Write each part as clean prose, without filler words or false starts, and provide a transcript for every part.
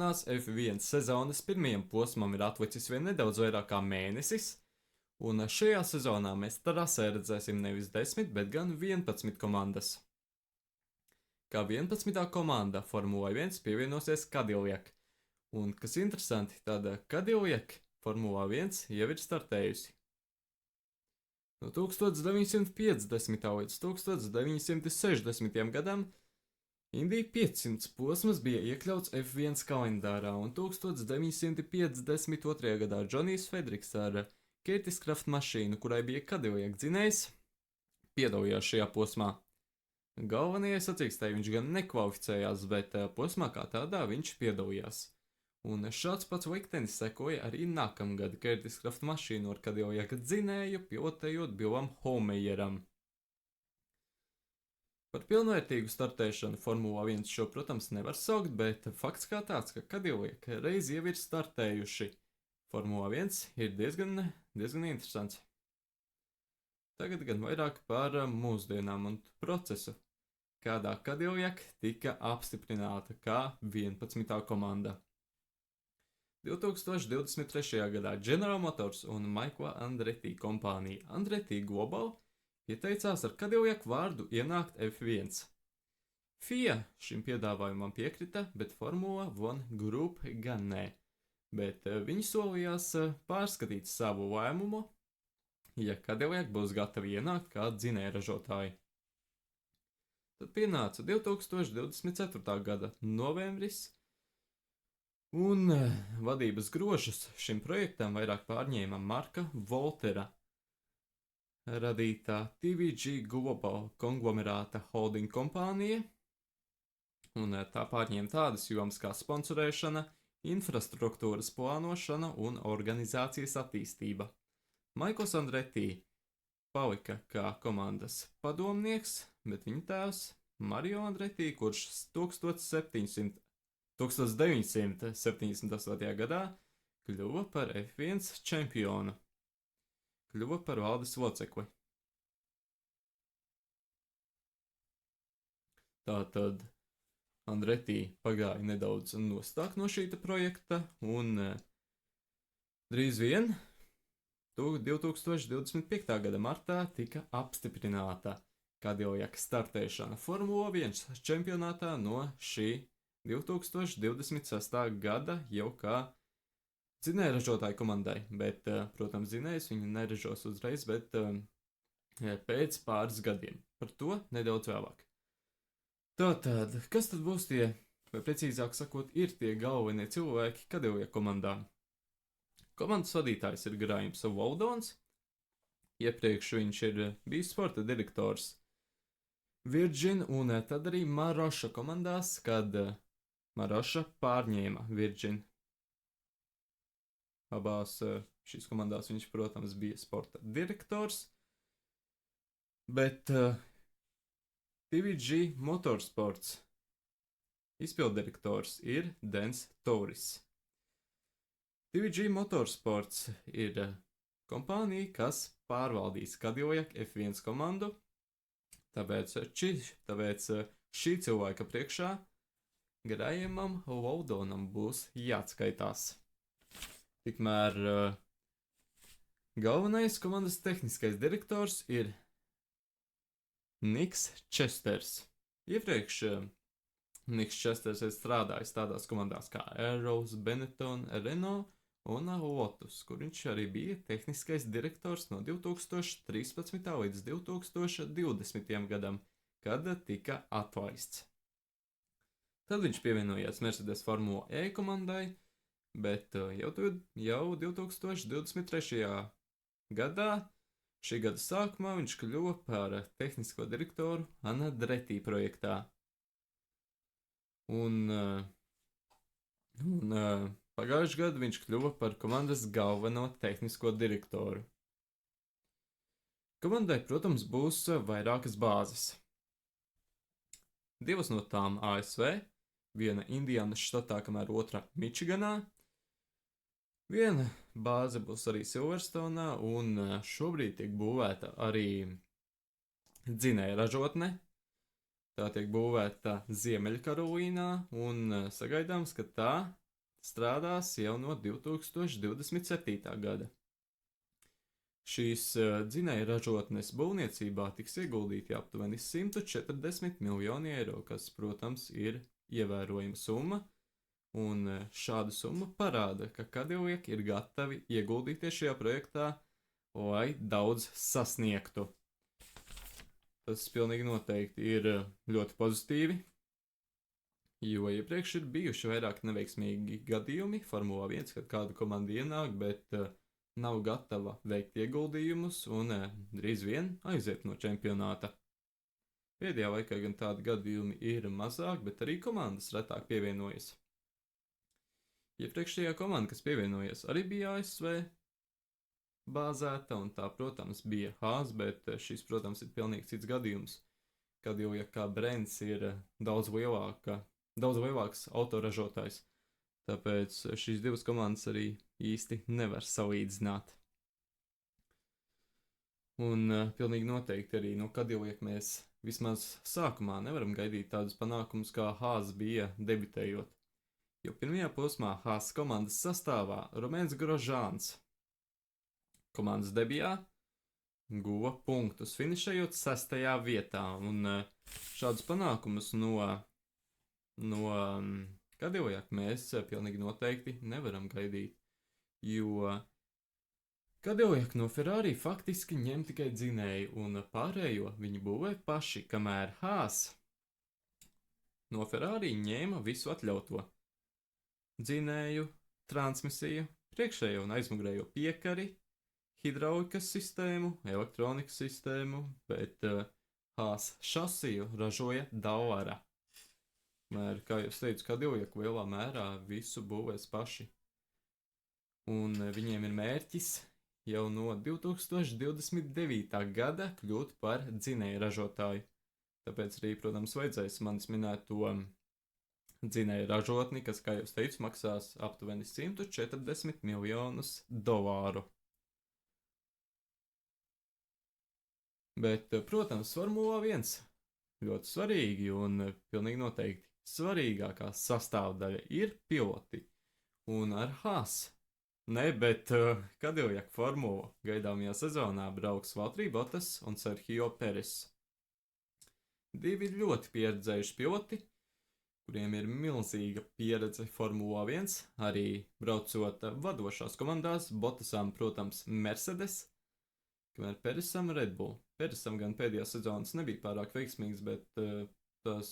jaunās F1 sezonas pirmajam posmam ir atlicis vien nedaudz vairāk kā mēnesis, un šajā sezonā mēs trasē redzēsim nevis 10, bet gan 11 komandas. Kā 11. komanda Formula 1 pievienosies Cadillac, un, kas interesanti, tad Cadillac Formula 1 jau ir startējusi. No 1950. līdz 1960. gadam Indy 500 posms bija iekļauts F1 kalendārā, un 1952. gadā Džonijs Fedriks ar Curtis Craft mašīnu, kurai bija Cadillac dzinējs, piedalījās šajā posmā. Galvenajai sacīkstēji viņš gan nekvalificējās, bet posmā kā tādā viņš piedalījās. Un šāds pats liktenis sekoja arī nākamgad Curtis Craft mašīnu ar Cadillac dzinēju, pilotējot Billam Homeyeram. Par pilnvērtīgu startēšanu Formula 1 šo, protams, nevar saukt, bet fakts kā tāds, ka Cadillac reiz jau ir startējuši Formula 1, ir diezgan interesants. Tagad gan vairāk par mūsdienām un procesu, kādā Cadillac tika apstiprināta kā 11. komanda. 2023. gadā General Motors un Michael Andretti kompānija Andretti Global ieteicās ar Cadillac vārdu ienākt F1. FIA šim piedāvājumam piekrita, bet Formula One Group gan nē. Bet viņi solījās pārskatīt savu lēmumu, ja Cadillac būs gatavi ienākt kā dzinējražotāji. Tad pienāca 2024. gada novembris, un vadības grožus šim projektam vairāk pārņēma Marka Voltera radītā TVG Global konglomerāta holding kompānija, un tā pārņēma tādas jomas kā sponsorēšana, infrastruktūras plānošana un organizācijas attīstība. Michaels Andretti palika kā komandas padomnieks, bet viņa tēvs Mario Andretti, kurš 1978. gadā kļuva par F1 čempionu, kļuva par valdes locekli. Tātad Andretti pagāja nedaudz nostāk no šīta projekta, un drīz vien 2025. gada martā tika apstiprināta Cadillac startēšana Formula 1 čempionātā no šī 2026. gada jau kā dzinējražotāju komandai, bet, protams, dzinējs viņi neražos uzreiz, bet pēc pāris gadiem. Par to nedaudz vēlāk. Tātad, kas tad būs tie, vai precīzāk sakot, ir tie galvenie cilvēki Cadillac komandā? Komandas vadītājs ir Grahams Waudons, iepriekš viņš ir bijis sporta direktors Virgin, un tad arī Maroša komandās, kad Maroša pārņēma Virgin. Abās šīs komandās viņš, protams, bija sporta direktors, bet TVG Motorsports izpilddirektors ir Dans Touris. TVG Motorsports ir kompānija, kas pārvaldīs Cadillac F1 komandu, tāpēc šī cilvēka priekšā Grahamam Waudonam būs jāatskaitās. Tikmēr galvenais komandas tehniskais direktors ir Niks Česters. Iepriekš Niks Česters ir strādājis tādās komandās kā Arrows, Benetton, Renault un Lotus, kur viņš arī bija tehniskais direktors no 2013. līdz 2020. gadam, kad tika atlaists. Tad viņš pievienojās Mercedes Formula E komandai, bet jau 2023. gadā, šī gada sākumā, viņš kļuva par tehnisko direktoru Andretti projektā. Un pagājušajā gadā viņš kļuva par komandas galveno tehnisko direktoru. Komandai, protams, būs vairākas bāzes. Divas no tām ASV, viena Indiānas štatā, kamēr otra Mičiganā. Viena bāze būs arī Silverstonā, un šobrīd tiek būvēta arī dzinēja ražotne. Tā tiek būvēta Ziemeļkarolīnā, un sagaidāms, ka tā strādās jau no 2027. gada. Šīs dzinēja ražotnes būvniecībā tiks ieguldīti aptuveni 140 miljoni eiro, kas, protams, ir ievērojama summa, un šāda summa parāda, ka Cadillac ir gatavi ieguldīties šajā projektā, lai daudz sasniegtu. Tas pilnīgi noteikti ir ļoti pozitīvi, jo iepriekš ir bijuši vairāk neveiksmīgi gadījumi Formula 1, kad kāda komanda ienāk, bet nav gatava veikt ieguldījumus un drīz vien aiziet no čempionāta. Pēdējā laikā gan tādi gadījumi ir mazāk, bet arī komandas retāk pievienojas. Iepriekšējā komanda, kas pievienojas, arī bija ASV bāzēta, un tā, protams, bija Haas, bet šis, protams, ir pilnīgi cits gadījums, kad jau, ja kā brands ir daudz lielāks autoražotājs, tāpēc šīs divas komandas arī īsti nevar salīdzināt. Un pilnīgi noteikti arī no Cadillac mēs vismaz sākumā nevaram gaidīt tādus panākumus, kā Haas bija debitējot. Jo pirmajā posmā Haas komandas sastāvā Romains Grosjeans komandas debijā guva punktus, finišējot 6. vietā, un šādus panākumus no Cadillac mēs pilnīgi noteikti nevaram gaidīt, jo Cadillac no Ferrari faktiski ņem tikai dzinēju, un pārējo viņi būvē paši, kamēr Haas no Ferrari ņēma visu atļauto dzinēju, transmisiju, priekšējo un aizmugurējo piekari, hidraulikas sistēmu, elektronikas sistēmu, bet Haas šasiju ražoja Dallara. Kā jau teicu, Cadillac lielā mērā visu būvēs paši. Un viņiem ir mērķis jau no 2029. gada kļūt par dzinēju ražotāju. Tāpēc arī, protams, vajadzēs manis minēto dzinēju ražotni, kas, kā jau teicu, maksās aptuveni 140 miljonus dolāru. Bet, protams, Formula 1 ļoti svarīgi un pilnīgi noteikti svarīgākā sastāvdaļa ir piloti. Un ar Haas, bet Cadillac formula gaidāmajā sezonā brauks Valtteri Bottas un Sergio Perez. Divi ļoti pieredzējuši piloti, kuriem ir milzīga pieredze Formula 1, arī braucot vadošās komandās, Bottasam, protams, Mercedes, kamēr Perezam Red Bull. Perezam gan pēdējās sezonas nebija pārāk veiksmīgs, bet tas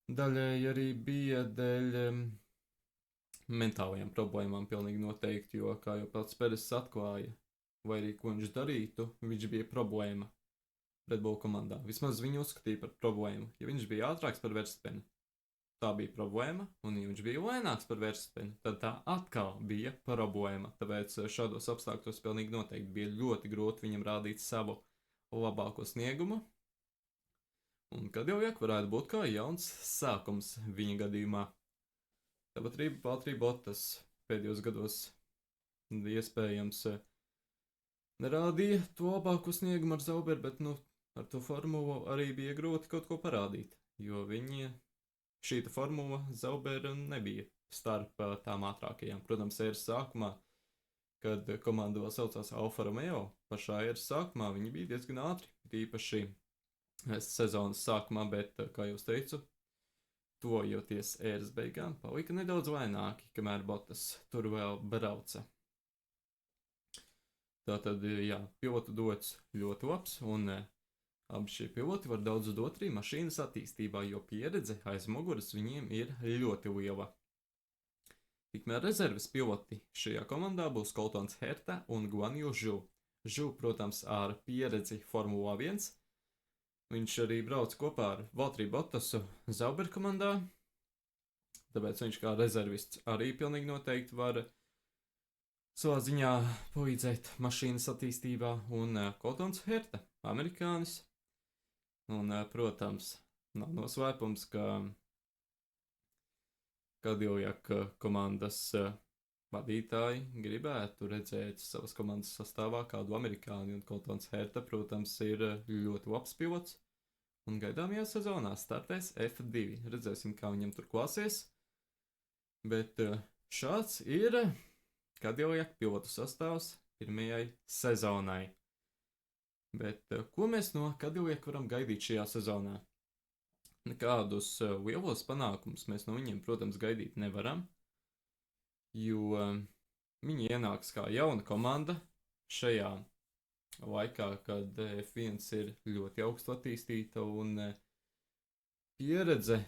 daļēji arī bija dēļ mentālajām problēmām pilnīgi noteikti, jo, kā jau pats Perez atklāja, vai arī ko viņš darītu, viņš bija problēma Red Bull komandā. Vismaz viņu uzskatīja par problēmu. Ja viņš bija ātrāks par Verstappenu, tā bija problēma, un ja viņš bija lēnāks par Verstappenu, tad tā atkal bija problēma. Tāpēc šādos apstākļos pilnīgi noteikti bija ļoti grūti viņam rādīt savu labāko sniegumu. Un Cadillac varētu būt kā jauns sākums viņa gadījumā. Tāpat arī Valtteri Bottas pēdējos gados iespējams nerādīja to labāko sniegumu ar Sauberu, bet ar to formulu arī bija grūti kaut ko parādīt, jo šīta formula Saubera nebija starp tām ātrākajām. Protams, ēras sākumā, kad komanda vēl saucās Alfa Romeo, pašā ēras sākumā viņi bija diezgan ātri, īpaši sezonas sākumā, bet, kā jau teicu, tojoties ēras beigām, palika nedaudz lēnāki, kamēr Bottas tur vēl brauca. Tātad, jā, pilotu dots ļoti labs, un abi šie piloti var daudz dot arī mašīnas attīstībā, jo pieredze aiz muguras viņiem ir ļoti liela. Tikmēr rezerves piloti šajā komandā būs Coltons Herta un Guan Yu Zhou. Zhou, protams, ar pieredzi Formula 1. Viņš arī brauc kopā ar Valtteri Bottasu Sauber komandā, tāpēc viņš kā rezervists arī pilnīgi noteikti var savā ziņā palīdzēt mašīnas attīstībā, un Coltons Herta, amerikānis. Un, protams, nav noslēpums, ka Cadillac komandas vadītāji gribētu redzēt savas komandas sastāvā kādu amerikāni, un Coltons Herta, protams, ir ļoti labs pilots, un gaidāmajā sezonā startēs F2. Redzēsim, kā viņam tur klāsies. Bet šāds ir Cadillac pilotu sastāvs pirmajai sezonai. Bet ko mēs no Cadillac varam gaidīt šajā sezonā? Nekādus lielos panākumus mēs no viņiem, protams, gaidīt nevaram, jo viņi ienāks kā jauna komanda šajā laikā, kad F1 ir ļoti augstu attīstīta un pieredze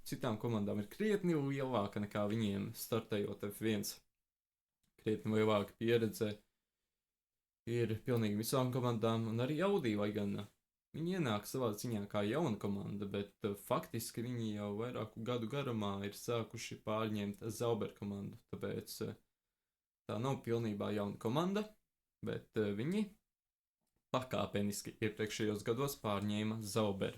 citām komandām ir krietni lielāka nekā viņiem startējot F1. Krietni lielāka pieredze ir pilnīgi visām komandām, un arī Audi, lai gan viņi ienāk savā ziņā kā jauna komanda, bet faktiski viņi jau vairāku gadu garumā ir sākuši pārņemt Sauber komandu, tāpēc tā nav pilnībā jauna komanda, bet viņi pakāpeniski iepriekšējos gados pārņēma Sauber.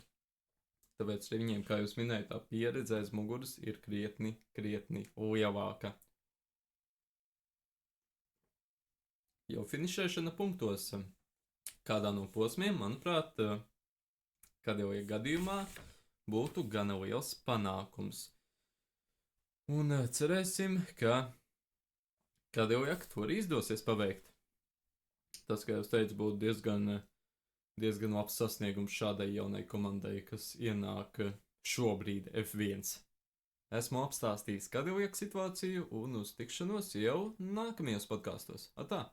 Tāpēc arī viņiem, kā jūs minējāt, tā pieredze aiz muguras ir krietni lielāka. Jau finišēšana punktos kādā no posmiem, manuprāt, Cadillac gadījumā būtu gana liels panākums. Un cerēsim, ka Cadillac to arī izdosies paveikt. Tas, kā jūs teicu, būtu diezgan labs sasniegums šādai jaunai komandai, kas ienāk šobrīd F1. Esmu apstāstījis Cadillac situāciju un uz tikšanos jau nākamajos podkastos. Atā!